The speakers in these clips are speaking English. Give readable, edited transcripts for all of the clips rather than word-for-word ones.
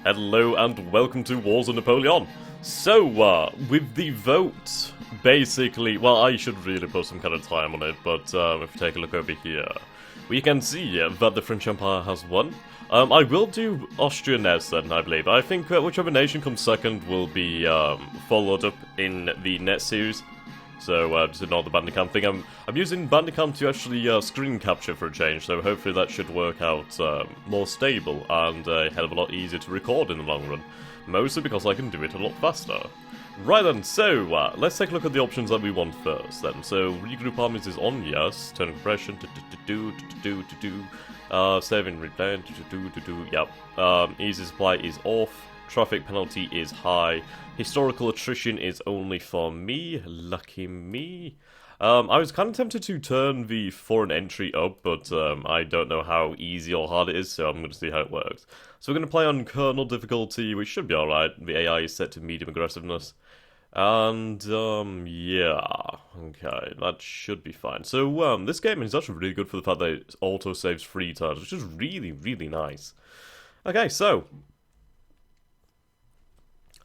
Hello and welcome to Wars of Napoleon. So, with the vote, basically, well, I should really put some kind of time on it, but if we take a look over here, we can see that the French Empire has won. I will do Austria next then, I believe. I think whichever nation comes second will be followed up in the next series. So, just ignore the Bandicam thing. I'm using Bandicam to actually screen capture for a change, so hopefully that should work out more stable and a hell of a lot easier to record in the long run. Mostly because I can do it a lot faster. Right then, so, let's take a look at the options that we want first then. So, regroup armies is on, yes. Turn compression, saving replan, yep. Easy supply is off. Traffic penalty is high. Historical attrition is only for me. Lucky me. I was kind of tempted to turn the foreign entry up, but I don't know how easy or hard it is, so I'm going to see how it works. So we're going to play on kernel difficulty, which should be alright. The AI is set to medium aggressiveness. And, yeah. Okay, that should be fine. So, this game is actually really good for the fact that it auto-saves 3 times, which is really, really nice. Okay, so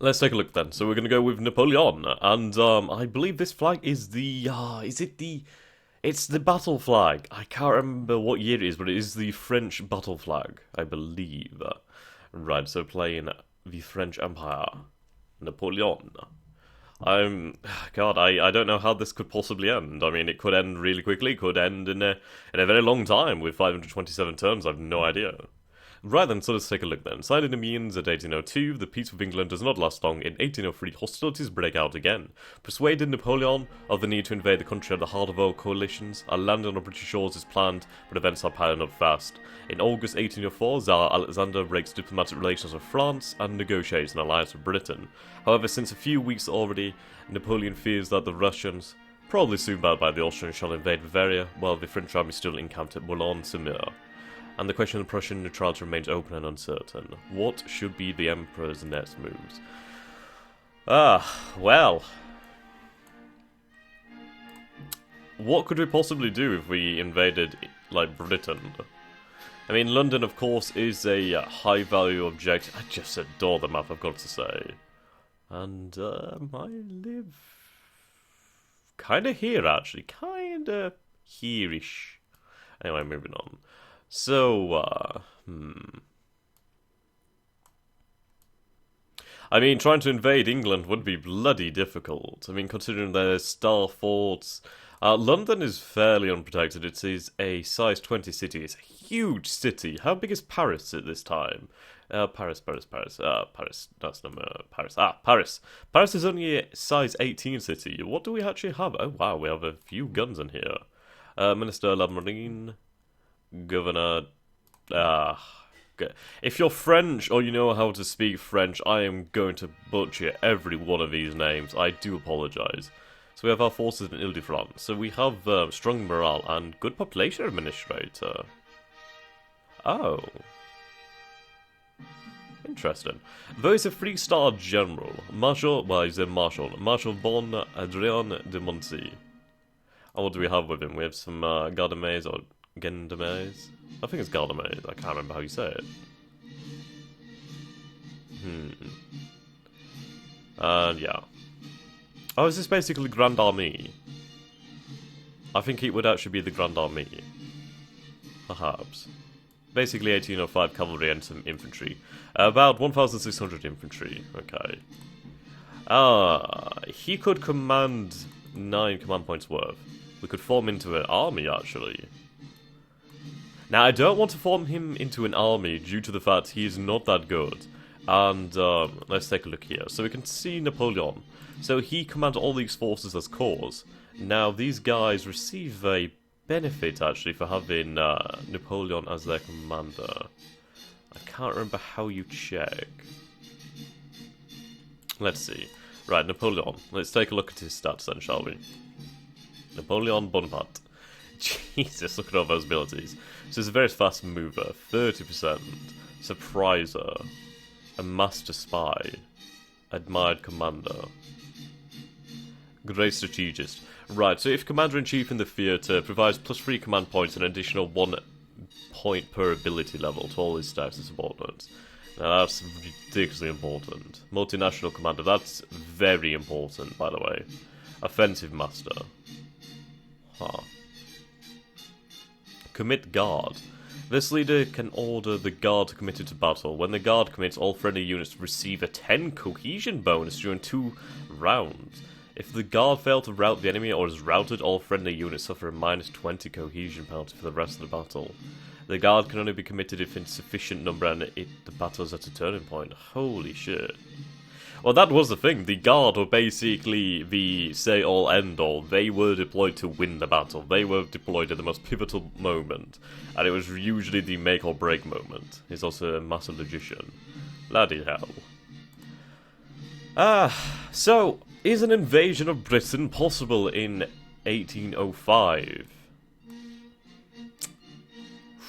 let's take a look then. So we're going to go with Napoleon, and I believe this flag is the, it's the battle flag. I can't remember what year it is, but it is the French battle flag, I believe. Right, so playing the French Empire, Napoleon. God, I don't know how this could possibly end. I mean, it could end really quickly, it could end in a very long time with 527 turns, I have no idea. Right then, so let's take a look then. Signed in Amiens at 1802, the peace with England does not last long. In 1803, hostilities break out again. Persuaded Napoleon of the need to invade the country at the heart of all coalitions, a landing on British shores is planned, but events are piling up fast. In August 1804, Tsar Alexander breaks diplomatic relations with France and negotiates an alliance with Britain. However, since a few weeks already, Napoleon fears that the Russians, probably soon backed by the Austrians, shall invade Bavaria, while the French army still encamped at Boulogne-sur-Mer. And the question of Prussian neutrality remains open and uncertain. What should be the Emperor's next moves? Well. What could we possibly do if we invaded, like, Britain? I mean, London, of course, is a high-value object. I just adore the map, I've got to say. And, I live kinda here, actually. Kinda here-ish. Anyway, moving on. So, I mean, trying to invade England would be bloody difficult. I mean, considering there's star forts. London is fairly unprotected. It is a size 20 city. It's a huge city. How big is Paris at this time? Paris. That's number Paris. Paris. Paris is only a size 18 city. What do we actually have? Oh, wow, we have a few guns in here. Minister La Marine. Governor, if you're French or you know how to speak French, I am going to butcher every one of these names. I do apologise. So we have our forces in Ile-de-France. So we have strong morale and good population administrator. Oh. Interesting. Though he's a 3-star general, Marshal, well, he's a Marshal Bon Adrien de Monty. And what do we have with him? We have some Garde Armées or Gendarmes? I think it's Grande Armée. I can't remember how you say it. And yeah. Oh, is this basically Grande Armée? I think it would actually be the Grande Armée. Perhaps. Basically 1805 cavalry and some infantry. About 1,600 infantry. Okay. He could command 9 command points worth. We could form into an army, actually. Now, I don't want to form him into an army due to the fact he is not that good. And, let's take a look here. So we can see Napoleon. So he commands all these forces as corps. Now, these guys receive a benefit, actually, for having Napoleon as their commander. I can't remember how you check. Let's see. Right, Napoleon. Let's take a look at his stats then, shall we? Napoleon Bonaparte. Jesus, look at all those abilities. So he's a very fast mover, 30%, surpriser, a master spy, admired commander, great strategist. Right, so if commander-in-chief in the theatre provides +3 command points and an additional 1 point per ability level to all his staffs and subordinates. Now that's ridiculously important. Multinational commander, that's very important, by the way. Offensive master. Huh. Commit guard. This leader can order the guard to commit to battle. When the guard commits, all friendly units receive a 10 cohesion bonus during 2 rounds. If the guard fails to rout the enemy or is routed, all friendly units suffer a -20 cohesion penalty for the rest of the battle. The guard can only be committed if in sufficient number and the battle is at a turning point. Holy shit. Well, that was the thing. The guard were basically the say-all, end-all. They were deployed to win the battle. They were deployed at the most pivotal moment. And it was usually the make-or-break moment. He's also a master logician. Bloody hell. So, is an invasion of Britain possible in 1805?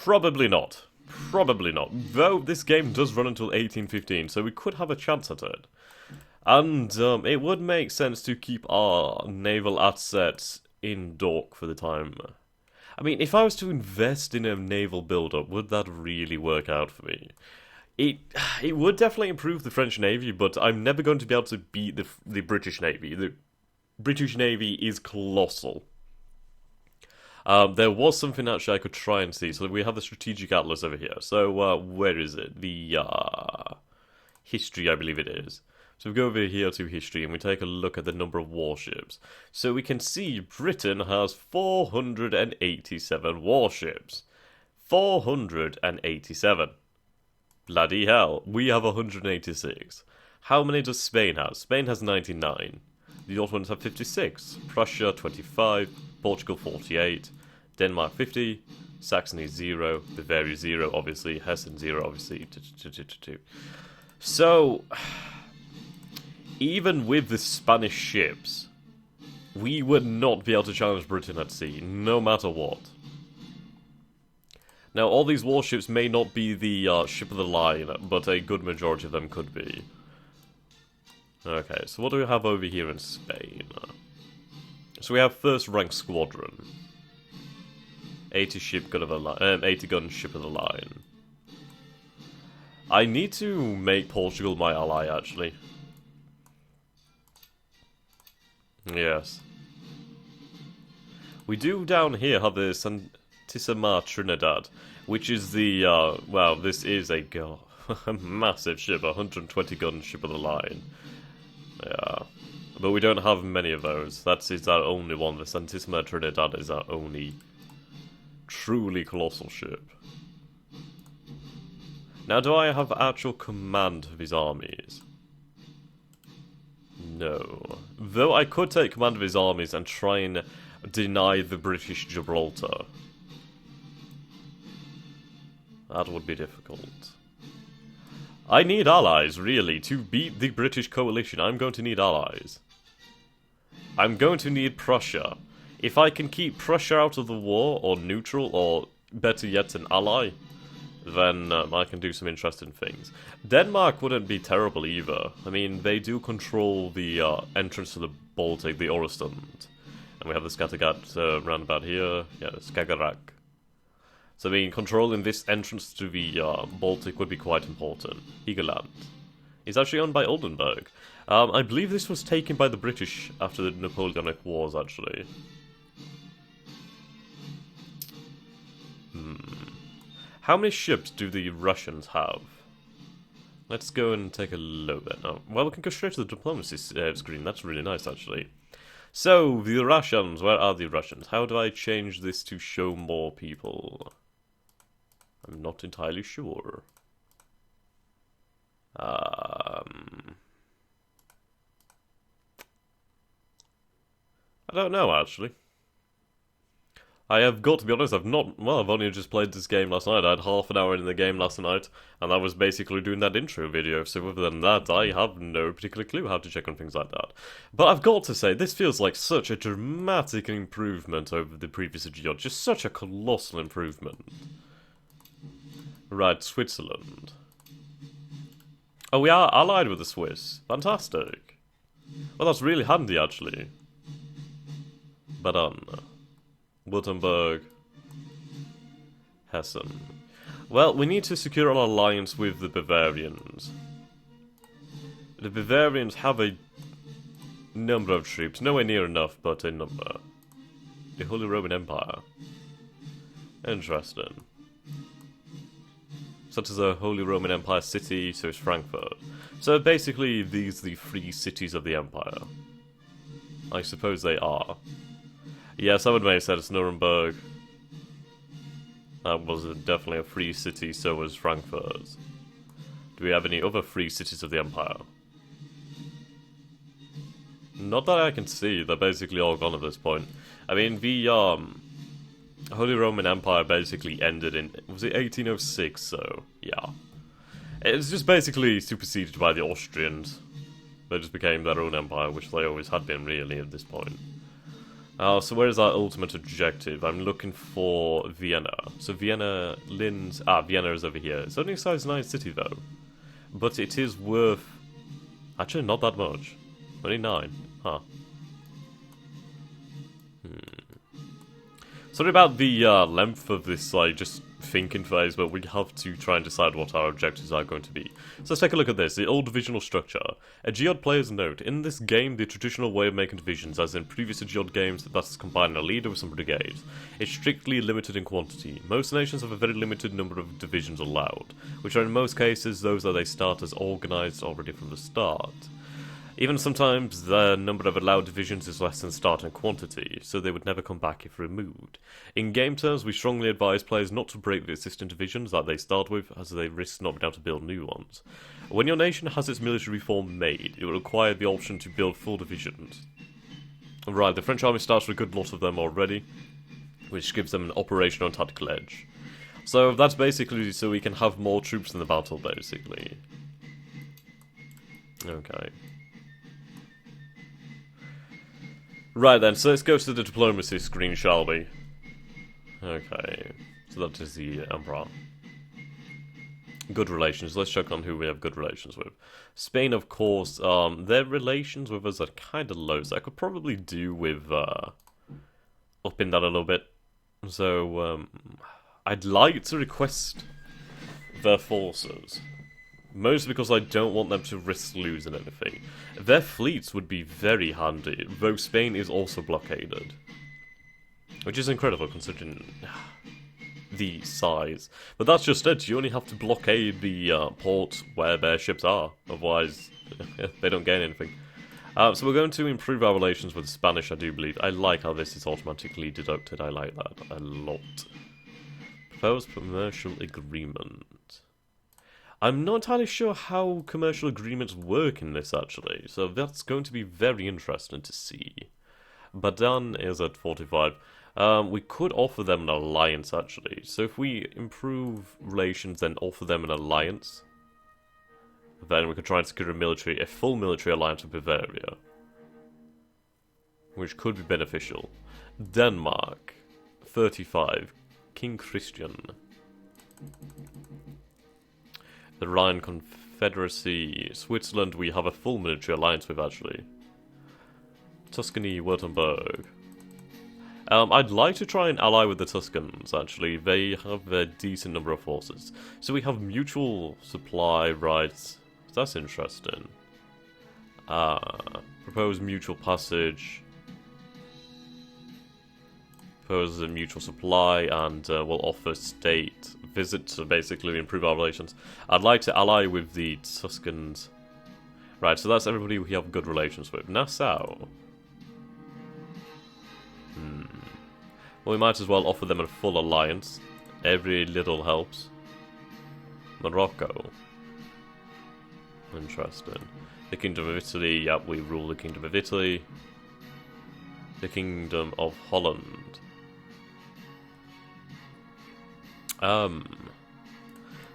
Probably not. Probably not. Though this game does run until 1815, so we could have a chance at it. And it would make sense to keep our naval assets in dock for the time. I mean, if I was to invest in a naval build-up, would that really work out for me? It would definitely improve the French Navy, but I'm never going to be able to beat the British Navy. The British Navy is colossal. There was something actually I could try and see. So we have the Strategic Atlas over here. So where is it? The History, I believe it is. So we go over here to History and we take a look at the number of warships. So we can see Britain has 487 warships. 487. Bloody hell. We have 186. How many does Spain have? Spain has 99. The Ottomans have 56. Prussia 25. Portugal 48. Denmark 50. Saxony 0. Bavaria 0, obviously. Hessen 0, obviously. So, even with the Spanish ships, we would not be able to challenge Britain at sea, no matter what. Now, all these warships may not be the ship of the line, but a good majority of them could be. Okay, so what do we have over here in Spain? So we have first rank squadron. 80 gun ship of the line. I need to make Portugal my ally, actually. Yes. We do down here have the Santissima Trinidad, which is the, well, this is a massive ship, 120 gun ship of the line. Yeah. But we don't have many of those. That is our only one. The Santissima Trinidad is our only truly colossal ship. Now, do I have actual command of his armies? No. Though I could take command of his armies and try and deny the British Gibraltar. That would be difficult. I need allies, really. To beat the British coalition, I'm going to need allies. I'm going to need Prussia. If I can keep Prussia out of the war, or neutral, or better yet, an ally, then I can do some interesting things. Denmark wouldn't be terrible either. I mean, they do control the entrance to the Baltic, the Øresund. And we have the Skattegat roundabout here. Yeah, Skagerrak. So, I mean, controlling this entrance to the Baltic would be quite important. Hiegeland. It's actually owned by Oldenburg. I believe this was taken by the British after the Napoleonic Wars, actually. How many ships do the Russians have? Let's go and take a look then. Oh, well, we can go straight to the diplomacy screen. That's really nice, actually. So, the Russians. Where are the Russians? How do I change this to show more people? I'm not entirely sure. I don't know, actually. I have got to be honest, I've only just played this game last night. I had half an hour in the game last night, and I was basically doing that intro video, so other than that, I have no particular clue how to check on things like that. But I've got to say, this feels like such a dramatic improvement over the previous GR, just such a colossal improvement. Right, Switzerland. Oh, we are allied with the Swiss. Fantastic. Well, that's really handy, actually. Baden. Württemberg, Hessen. Well, we need to secure an alliance with the Bavarians. The Bavarians have a number of troops, nowhere near enough, but a number. The Holy Roman Empire. Interesting. Such as a Holy Roman Empire city, so is Frankfurt. So basically, these are the free cities of the Empire. I suppose they are. Yeah, someone may have said it's Nuremberg. That was definitely a free city, so was Frankfurt. Do we have any other free cities of the Empire? Not that I can see, they're basically all gone at this point. I mean, the Holy Roman Empire basically ended in, was it 1806, so, yeah. It's just basically superseded by the Austrians. They just became their own empire, which they always had been, really, at this point. So where is our ultimate objective? I'm looking for Vienna. So Vienna, Linz... Vienna is over here. It's only a size 9 city, though. But it is worth... Actually, not that much. Only 9. Huh. Sorry about the length of this, just thinking phase, but we have to try and decide what our objectives are going to be. So let's take a look at this, the Old Divisional Structure. A Geod player's note. In this game, the traditional way of making divisions, as in previous Geod games, that is combining a leader with some brigades, is strictly limited in quantity. Most nations have a very limited number of divisions allowed, which are in most cases those that they start as organised already from the start. Even sometimes the number of allowed divisions is less than starting quantity, so they would never come back if removed. In game terms, we strongly advise players not to break the existing divisions that they start with, as they risk not being able to build new ones. When your nation has its military reform made, it will require the option to build full divisions. Right, the French army starts with a good lot of them already, which gives them an operational and tactical edge. So that's basically so we can have more troops in the battle, basically. Okay. Right then, so let's go to the diplomacy screen, shall we? Okay, so that is the Emperor. Good relations, let's check on who we have good relations with. Spain, of course, their relations with us are kind of low, so I could probably do with, upping that a little bit. So, I'd like to request their forces. Mostly because I don't want them to risk losing anything. Their fleets would be very handy, though Spain is also blockaded. Which is incredible considering the size. But that's just it, you only have to blockade the ports where their ships are, otherwise they don't gain anything. So we're going to improve our relations with the Spanish, I do believe. I like how this is automatically deducted, I like that a lot. Proposed commercial agreement. I'm not entirely sure how commercial agreements work in this, actually, so that's going to be very interesting to see. Badan is at 45. We could offer them an alliance, actually. So if we improve relations, then offer them an alliance, then we could try and secure a full military alliance with Bavaria, which could be beneficial. Denmark, 35. King Christian. The Rhine Confederacy. Switzerland, we have a full military alliance with, actually. Tuscany, Württemberg. I'd like to try and ally with the Tuscans, actually. They have a decent number of forces. So we have mutual supply rights. That's interesting. Propose mutual passage. Propose a mutual supply, and we'll offer state visits to basically improve our relations. I'd like to ally with the Tuscans. Right, so that's everybody we have good relations with. Nassau. Well, we might as well offer them a full alliance. Every little helps. Morocco. Interesting. The Kingdom of Italy. Yep, we rule the Kingdom of Italy. The Kingdom of Holland.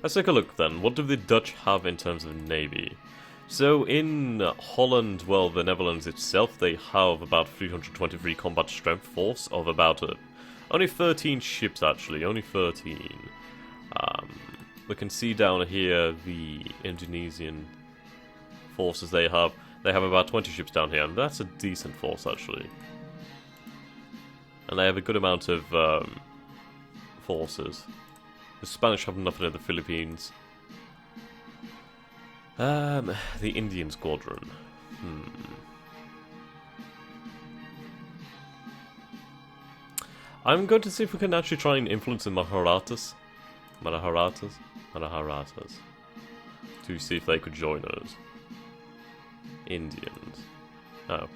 Let's take a look then. What do the Dutch have in terms of navy? So in Holland, well, the Netherlands itself, they have about 323 combat strength force of about only 13 ships, actually, only 13. We can see down here the Indonesian forces they have. They have about 20 ships down here, and that's a decent force, actually. And they have a good amount of forces. The Spanish have nothing in the Philippines. The Indian Squadron. I'm going to see if we can actually try and influence the Maharathas. Maharathas. To see if they could join us. Indians. Oh.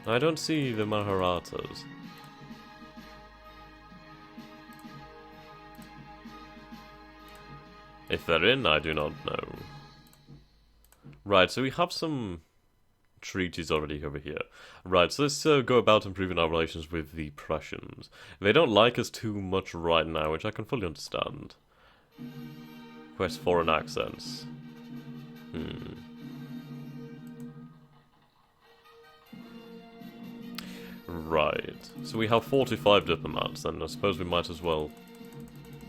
I don't see the Maharathas. If they're in, I do not know. Right, so we have some treaties already over here. Right, so let's go about improving our relations with the Prussians. They don't like us too much right now, which I can fully understand. Request foreign accents. Right, so we have 45 diplomats, and I suppose we might as well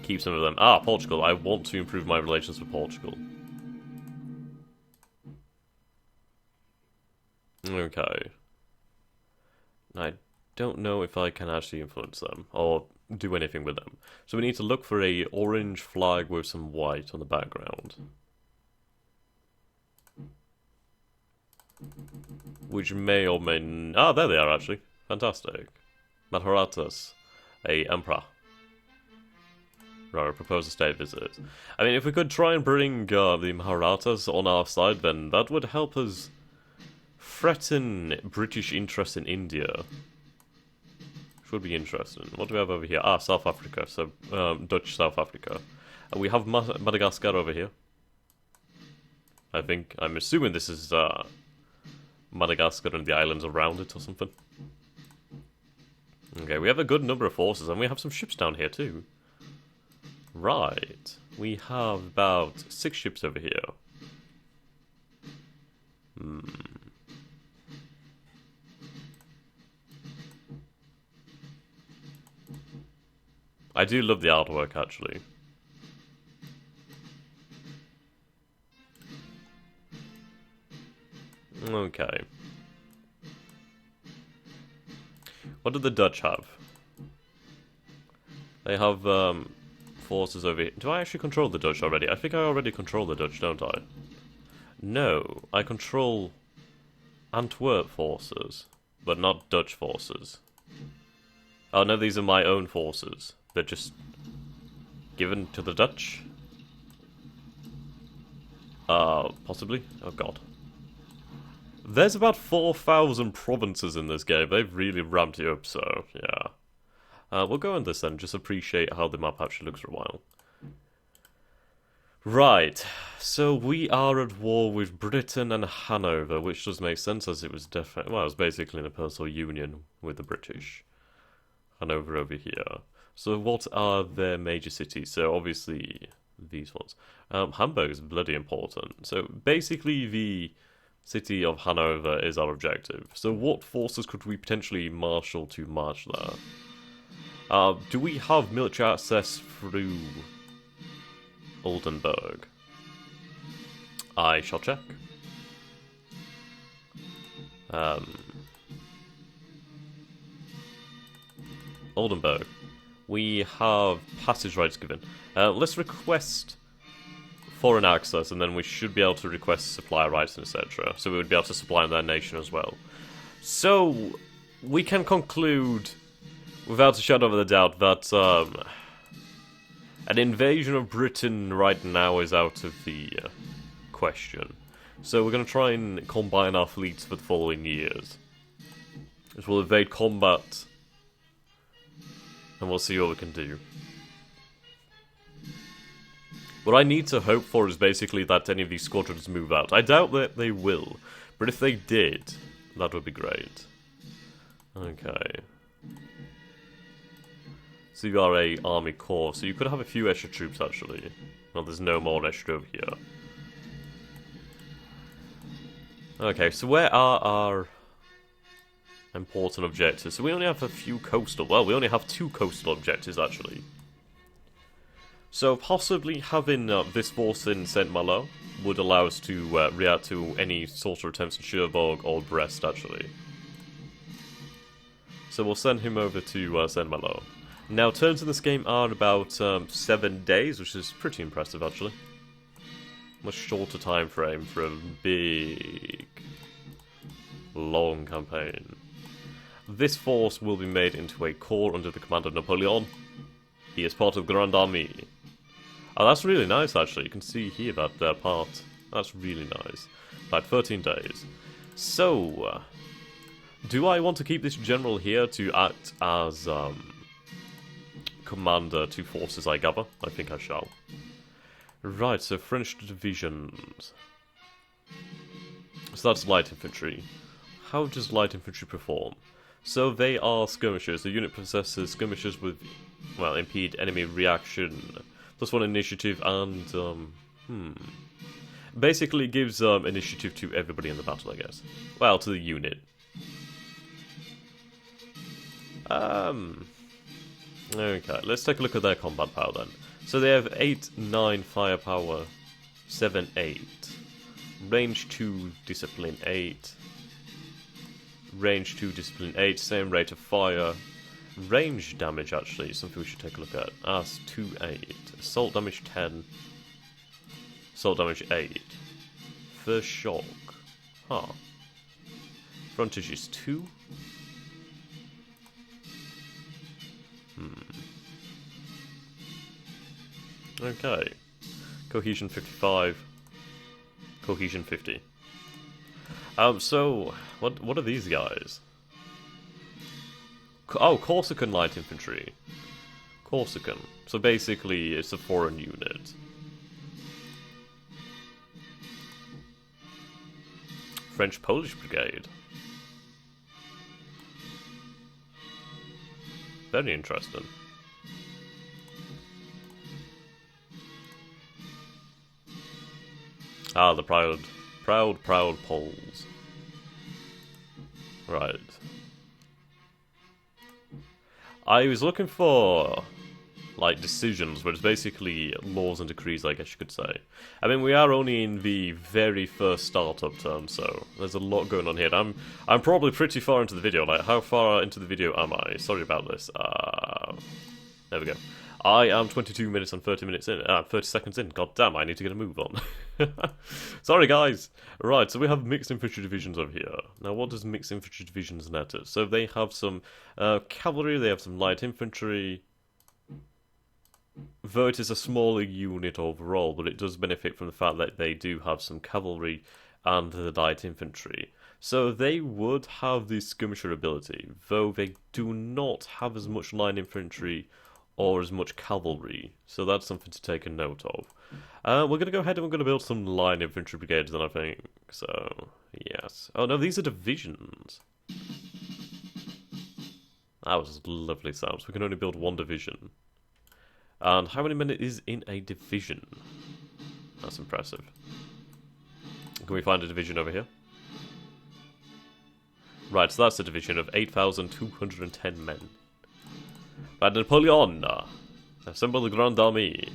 keep some of them. Ah, Portugal. I want to improve my relations with Portugal. Okay. I don't know if I can actually influence them, or do anything with them. So we need to look for a orange flag with some white on the background. Which may or may... Ah, there they are, actually. Fantastic. Maharathas. A emperor. Right, propose a state visit. I mean, if we could try and bring the Maharathas on our side, then that would help us threaten British interest in India. Which would be interesting. What do we have over here? Ah, South Africa. So, Dutch South Africa. We have Madagascar over here. I'm assuming this is Madagascar and the islands around it or something. Okay, we have a good number of forces, and we have some ships down here too. Right. We have about 6 ships over here. I do love the artwork, actually. Okay. What do the Dutch have? They have, forces over here. Do I actually control the Dutch already? I think I already control the Dutch, don't I? No, I control Antwerp forces, but not Dutch forces. Oh no, these are my own forces. They're just given to the Dutch? Possibly? Oh god. There's about 4,000 provinces in this game. They've really ramped it up, so yeah. We'll go on this then, just appreciate how the map actually looks for a while. Right, so we are at war with Britain and Hanover, which does make sense as it was definitely, well, it was basically in a personal union with the British. Hanover over here. So what are their major cities? So obviously these ones. Hamburg is bloody important. So basically the city of Hanover is our objective. So what forces could we potentially marshal to march there? Do we have military access through Oldenburg? I shall check. Oldenburg. We have passage rights given. Let's request foreign access, and then we should be able to request supply rights and etc. So we would be able to supply their nation as well. So we can conclude, without a shadow of a doubt, that an invasion of Britain right now is out of the question. So we're going to try and combine our fleets for the following years. Which will evade combat, and we'll see what we can do. What I need to hope for is basically that any of these squadrons move out. I doubt that they will, but if they did, that would be great. Okay. So you are a army corps, so you could have a few extra troops actually. Well, there's no more extra over here. Okay, so where are our important objectives? So we only have a few coastal, well, we only have 2 coastal objectives actually. So possibly having this force in Saint Malo would allow us to react to any sort of attempts in Cherbourg or Brest actually. So we'll send him over to Saint Malo. Now, turns in this game are about 7 days, which is pretty impressive, actually. Much shorter time frame for a big, long campaign. This force will be made into a corps under the command of Napoleon. He is part of Grande Armée. Oh, that's really nice, actually. You can see here that their part. That's really nice. About 13 days. So, do I want to keep this general here to act as commander to forces I gather? I think I shall. Right, so French divisions. So that's light infantry. How does light infantry perform? So they are skirmishers. The unit possesses skirmishers with, well, impede enemy reaction, +1 initiative, and basically gives initiative to everybody in the battle, I guess. Well, to the unit. Okay, let's take a look at their combat power then. So they have 8, 9 firepower, 7, 8. Range 2, discipline 8. Range 2, discipline 8, same rate of fire. Range damage, actually, something we should take a look at. As 2, 8. Assault damage 10. Assault damage 8. First shock. Huh. Frontage is 2. Okay. Cohesion 55. Cohesion 50. So, what are these guys? Oh, Corsican light infantry. Corsican. So basically, it's a foreign unit. French-Polish brigade. Very interesting. Ah, the proud Poles. Right. I was looking for, like, decisions, where it's basically laws and decrees, I guess you could say. I mean, we are only in the very first startup turn, so there's a lot going on here. And I'm probably pretty far into the video. Like, how far into the video am I? Sorry about this. There we go. I am 22 minutes and 30 minutes in. 30 seconds in. God damn, I need to get a move on. Sorry, guys. Right, so we have mixed infantry divisions over here. Now, what does mixed infantry divisions net us? So they have some cavalry, they have some light infantry. Though it is a smaller unit overall, but it does benefit from the fact that they do have some cavalry and the light infantry. So they would have the skirmisher ability, though they do not have as much line infantry or as much cavalry, so that's something to take a note of. We're going to go ahead and we're going to build some line infantry brigades then, I think. So, yes. Oh no, these are divisions. That was lovely sounds. We can only build 1 division. And how many men is in a division? That's impressive. Can we find a division over here? Right, so that's a division of 8,210 men. By Napoleon, assemble the Grande Armée.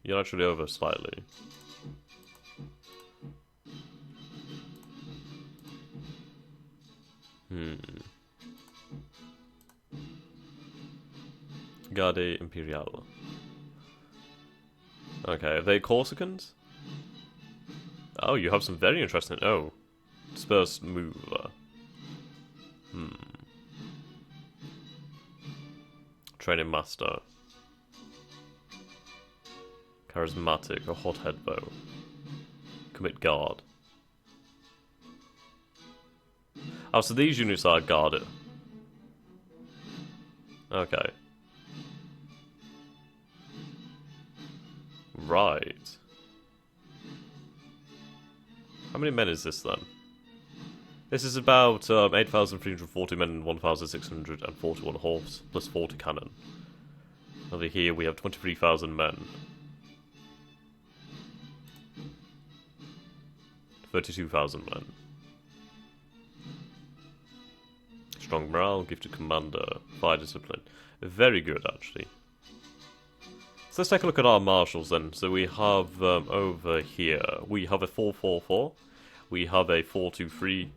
You're actually over slightly. Garde Imperiale. Okay, are they Corsicans? Oh, you have some very interesting... Oh. Dispersed move. Training master. Charismatic, a hothead bow. Commit guard. Oh, so these units are guarded. Okay. Right. How many men is this then? This is about 8,340 men and 1,641 horse, plus 40 cannon. Over here we have 23,000 men. 32,000 men. Strong morale, gifted commander, fire discipline. Very good, actually. So let's take a look at our marshals then. So we have over here, we have a 444, we have a 423,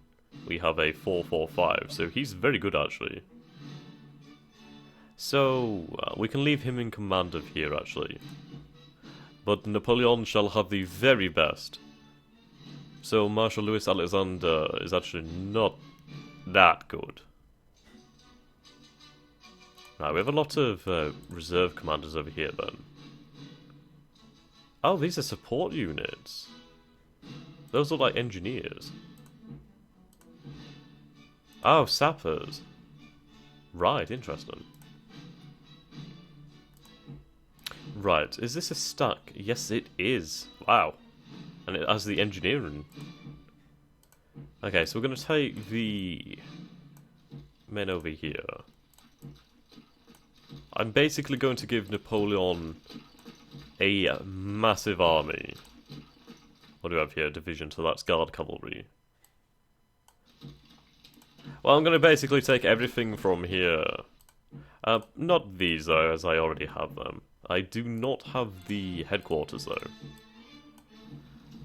we have a 445, so he's very good actually. So, we can leave him in command of here actually. But Napoleon shall have the very best. So Marshal Louis Alexander is actually not that good. Right, we have a lot of reserve commanders over here then. Oh, these are support units. Those look like engineers. Oh, sappers. Right, interesting. Right, is this a stack? Yes, it is. Wow. And it has the engineering. Okay, so we're going to take the men over here. I'm basically going to give Napoleon a massive army. What do we have here? Division, so that's Guard Cavalry. Well, I'm going to basically take everything from here. Not these, though, as I already have them. I do not have the headquarters, though.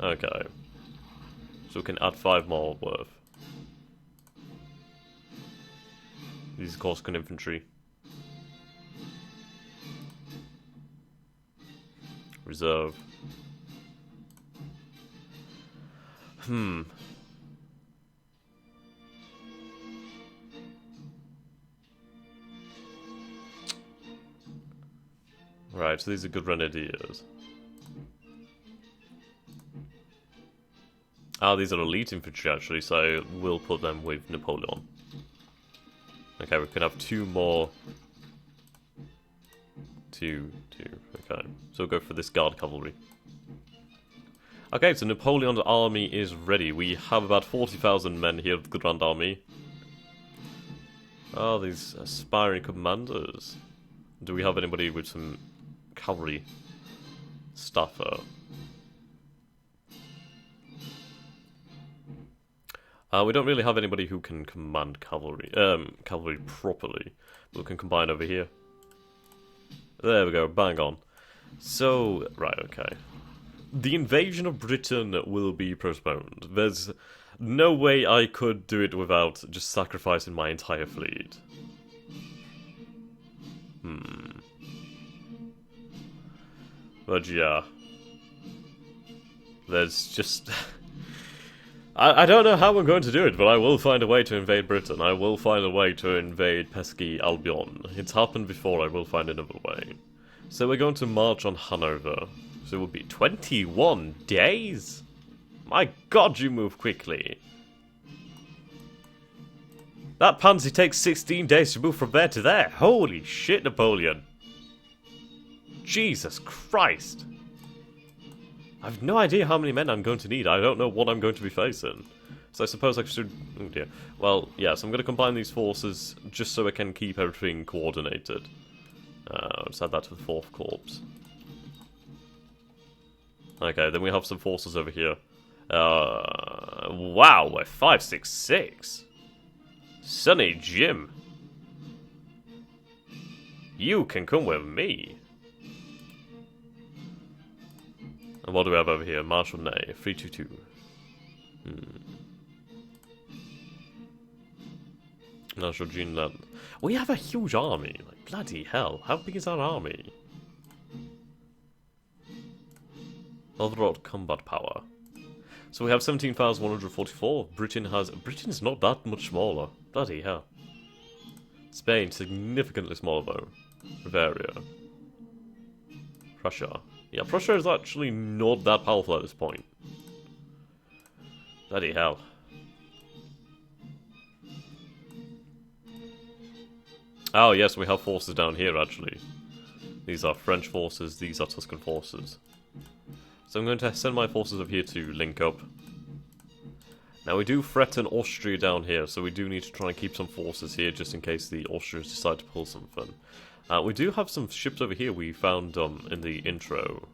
Okay. So we can add 5 more worth. These, of course, can infantry. Reserve. Right, so these are good grenadiers. Ah, these are elite infantry actually, so we'll put them with Napoleon. Okay, we can have 2 more. 2. Okay, so we'll go for this Guard Cavalry. Okay, so Napoleon's army is ready. We have about 40,000 men here at the Grande Armée. Oh, these aspiring commanders. Do we have anybody with some cavalry staffer? We don't really have anybody who can command cavalry properly. We can combine over here. There we go, bang on. So, right, okay. The invasion of Britain will be postponed. There's no way I could do it without just sacrificing my entire fleet. But yeah. There's just... I don't know how I'm going to do it, but I will find a way to invade Britain. I will find a way to invade pesky Albion. It's happened before, I will find another way. So we're going to march on Hanover. So it will be 21 days? My god, you move quickly. That pansy takes 16 days to move from there to there. Holy shit, Napoleon. Jesus Christ. I have no idea how many men I'm going to need. I don't know what I'm going to be facing. So I suppose I should... Oh dear. Well, yeah, so I'm going to combine these forces just so I can keep everything coordinated. Let's add that to the 4th Corps. Okay, then we have some forces over here. Wow, we're 566. Sonny Jim. You can come with me. And what do we have over here? Marshal Ney, 322. Marshal Jean Land. We have a huge army. Like, bloody hell. How big is our army? Overall combat power. So we have 17,144. Britain's not that much smaller. Bloody hell. Spain, significantly smaller though. Bavaria. Prussia. Yeah, Prussia is actually not that powerful at this point. Bloody hell. Oh yes, we have forces down here actually. These are French forces, these are Tuscan forces. So I'm going to send my forces over here to link up. Now we do threaten Austria down here, so we do need to try and keep some forces here just in case the Austrians decide to pull something. We do have some ships over here we found in the intro.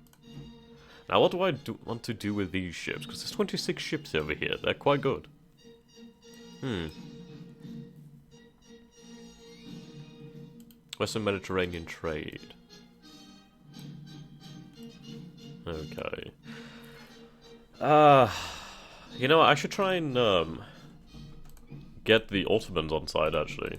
Now what do I want to do with these ships? Because there's 26 ships over here, they're quite good. Western Mediterranean trade. Okay. You know what, I should try and get the Ottomans on side, actually.